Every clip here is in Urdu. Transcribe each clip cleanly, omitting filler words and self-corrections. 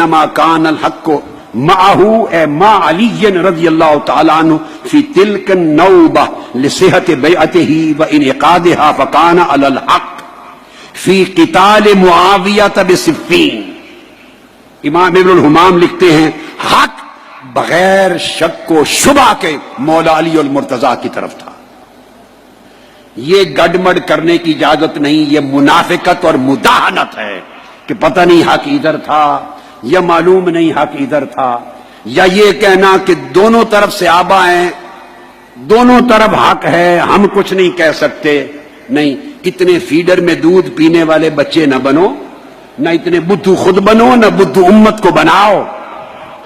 انما کان الحق معه اے ما علی رضی اللہ تعالی عنہ فی تلک النوبہ لصحت بیعته وانعقادها فکان علی الحق فی قتال معاویہ بصفین۔ امام ابن الحمام لکھتے ہیں حق بغیر شک و شبہ کے مولا علی المرتضیٰ کی طرف تھا۔ یہ گڑمڑ کرنے کی اجازت نہیں، یہ منافقت اور مداہنت ہے کہ پتہ نہیں حق ادھر تھا یا معلوم نہیں حق ادھر تھا، یا یہ کہنا کہ دونوں طرف سے آبا ہیں، دونوں طرف حق ہے، ہم کچھ نہیں کہہ سکتے۔ نہیں، اتنے فیڈر میں دودھ پینے والے بچے نہ بنو، نہ اتنے بدھو خود بنو، نہ بدھو امت کو بناؤ۔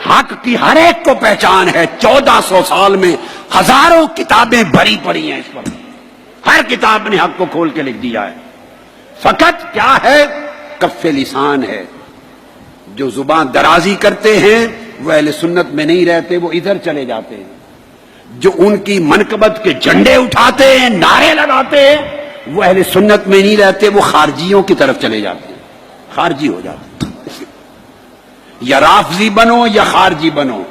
حق کی ہر ایک کو پہچان ہے، 1400 سال میں ہزاروں کتابیں بھری پڑی ہیں اس پر، ہر کتاب نے حق کو کھول کے لکھ دیا ہے۔ فقط کیا ہے؟ کف لسان ہے۔ جو زبان درازی کرتے ہیں وہ اہل سنت میں نہیں رہتے، وہ ادھر چلے جاتے ہیں۔ جو ان کی منقبت کے جھنڈے اٹھاتے ہیں، نعرے لگاتے ہیں، وہ اہل سنت میں نہیں رہتے، وہ خارجیوں کی طرف چلے جاتے ہیں، خارجی ہو جاتے ہیں۔ یا رافضی بنو یا خارجی بنو،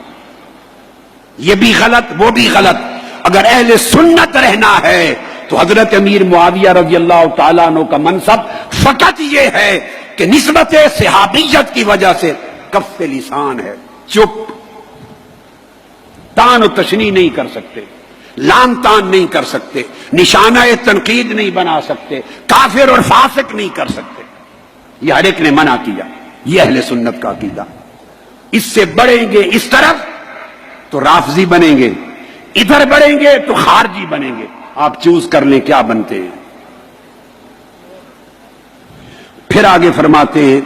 یہ بھی غلط وہ بھی غلط۔ اگر اہل سنت رہنا ہے تو حضرت امیر معاویہ رضی اللہ تعالیٰ عنہ کا منصب فقط یہ ہے کہ نسبت صحابیت کی وجہ سے کف لسان ہے، چپ، تان و تشنیع نہیں کر سکتے، لان تان نہیں کر سکتے، نشانہ تنقید نہیں بنا سکتے، کافر اور فاسق نہیں کر سکتے۔ یہ ہر ایک نے منع کیا، یہ اہل سنت کا عقیدہ۔ اس سے بڑھیں گے اس طرف تو رافضی بنیں گے، ادھر بڑھیں گے تو خارجی بنیں گے، آپ چوز کر لیں کیا بنتے ہیں۔ پھر آگے فرماتے ہیں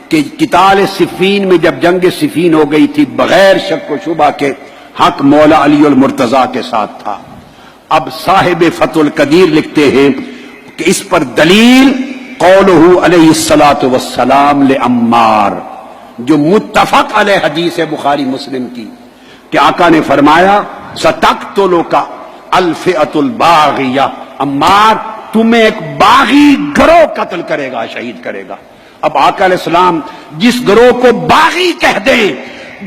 کہ قتال صفین میں جب جنگ صفین ہو گئی تھی، بغیر شک و شبہ کے حق مولا علی المرتضیٰ کے ساتھ تھا۔ اب صاحب فتح القدیر لکھتے ہیں کہ اس پر دلیل قولہ علیہ الصلاۃ والسلام لعمار، جو متفق علیہ حدیث ہے بخاری مسلم کی، کہ آقا نے فرمایا ستقتلک الفئۃ الباغیہ، عمار تمہیں ایک باغی گروہ قتل کرے گا، شہید کرے گا۔ اب آقا علیہ السلام جس گروہ کو باغی کہہ دیں،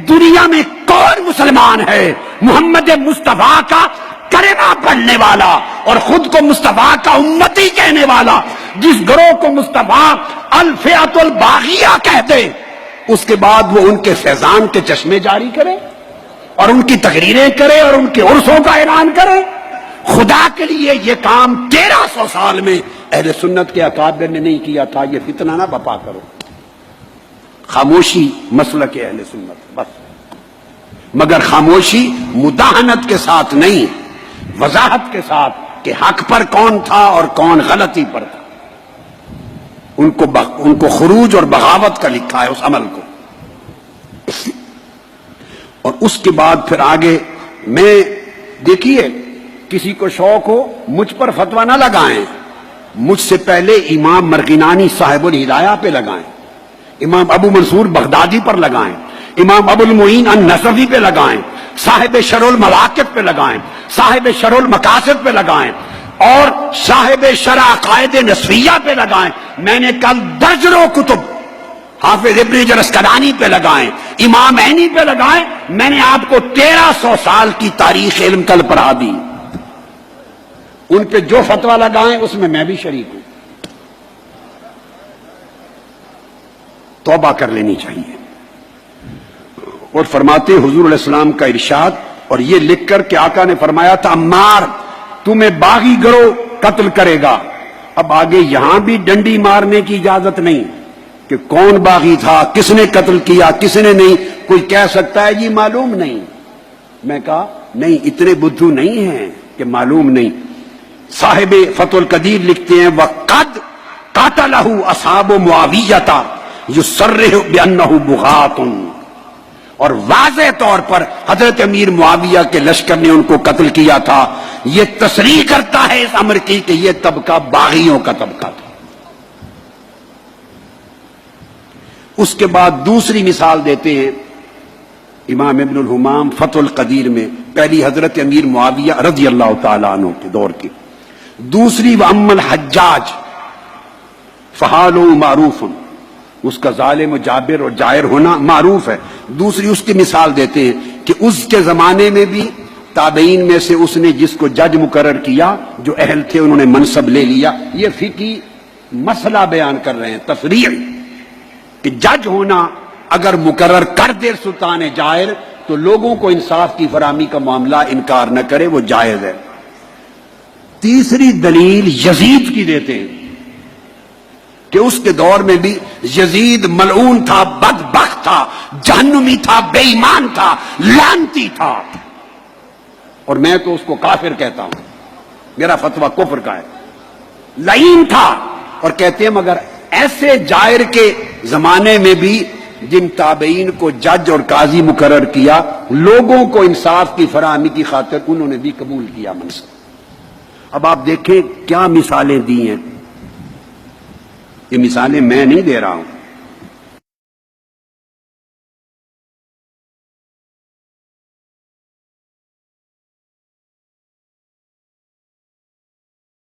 دنیا میں کون مسلمان ہے محمد مصطفیٰ کا کلمہ پڑھنے والا اور خود کو مصطفیٰ کا امتی کہنے والا، جس گروہ کو مصطفیٰ الفئۃ الباغیہ کہہ دے، اس کے بعد وہ ان کے فیضان کے چشمے جاری کرے اور ان کی تقریریں کرے اور ان کے عرسوں کا اعلان کرے؟ خدا کے لیے یہ کام 1300 سال میں اہل سنت کے اکابر نے نہیں کیا تھا۔ یہ فتنہ نہ بپا کرو، خاموشی مسلک اہل سنت بس، مگر خاموشی مداہنت کے ساتھ نہیں، وضاحت کے ساتھ کہ حق پر کون تھا اور کون غلطی پر تھا۔ ان کو خروج اور بغاوت کا لکھا ہے اس عمل کو۔ اور اس کے بعد پھر آگے میں دیکھیے، کسی کو شوق ہو مجھ پر فتویٰ نہ لگائیں، مجھ سے پہلے امام مرغینانی صاحب الہدایہ پہ لگائیں، امام ابو منصور بغدادی پر لگائیں، امام ابو المعین النصفی پہ لگائیں، صاحب شرح المواقف پہ لگائیں، صاحب شرح المقاصد پہ لگائیں، اور صاحب شرح عقائد نصفیہ پہ لگائیں۔ میں نے کل درجنوں کتب حافظ ابن حجر اسقلانی پہ لگائیں، امام عینی پہ لگائیں۔ میں نے آپ کو 1300 سال کی تاریخ علم کل پڑھا دی، ان پہ جو فتویٰ لگائیں اس میں میں بھی شریک ہوں۔ توبہ کر لینی چاہیے۔ اور فرماتے حضور علیہ السلام کا ارشاد، اور یہ لکھ کر کہ آقا نے فرمایا تھا عمار تمہیں باغی گروہ قتل کرے گا۔ اب آگے یہاں بھی ڈنڈی مارنے کی اجازت نہیں کہ کون باغی تھا، کس نے قتل کیا، کس نے نہیں۔ کوئی کہہ سکتا ہے جی معلوم نہیں، میں کہا نہیں، اتنے بدھو نہیں ہیں کہ معلوم نہیں۔ صاحب فتح القدیر لکھتے ہیں وَقَدْ قَتَلَهُ أَصْحَابُ مُعَاوِيَّةَ يُصَرِّحُ بِأَنَّهُ بُغَاةٌ، اور واضح طور پر حضرت امیر معاویہ کے لشکر نے ان کو قتل کیا تھا۔ یہ تصریح کرتا ہے اس امر کی کہ یہ طبقہ باغیوں کا طبقہ تھا۔ اس کے بعد دوسری مثال دیتے ہیں امام ابن الحمام فتح القدیر میں، پہلی حضرت امیر معاویہ رضی اللہ تعالیٰ عنہ کے دور کی، دوسری وَأَمَّا الْحَجَّاجِ فَحَالُهُ مَعْرُوفٌ اس کا ظالم و جابر اور جائر ہونا معروف ہے. دوسری اس کی مثال دیتے ہیں کہ اس کے زمانے میں بھی تابعین میں سے اس نے جس کو جج مقرر کیا، جو اہل تھے انہوں نے منصب لے لیا. یہ فقہی مسئلہ بیان کر رہے ہیں، تفریع، کہ جج ہونا اگر مقرر کر دے سلطان جائر تو لوگوں کو انصاف کی فراہمی کا معاملہ انکار نہ کرے، وہ جائز ہے. تیسری دلیل یزید کی دیتے ہیں کہ اس کے دور میں بھی یزید ملعون تھا، بدبخت تھا، جہنمی تھا، بے ایمان تھا، لعنتی تھا، اور میں تو اس کو کافر کہتا ہوں، میرا فتویٰ کفر کا ہے. لعین تھا. اور کہتے ہیں مگر ایسے جائر کے زمانے میں بھی جن تابعین کو جج اور قاضی مقرر کیا، لوگوں کو انصاف کی فراہمی کی خاطر انہوں نے بھی قبول کیا منصب. اب آپ دیکھیں کیا مثالیں دی ہیں. یہ مثالیں میں نہیں دے رہا ہوں،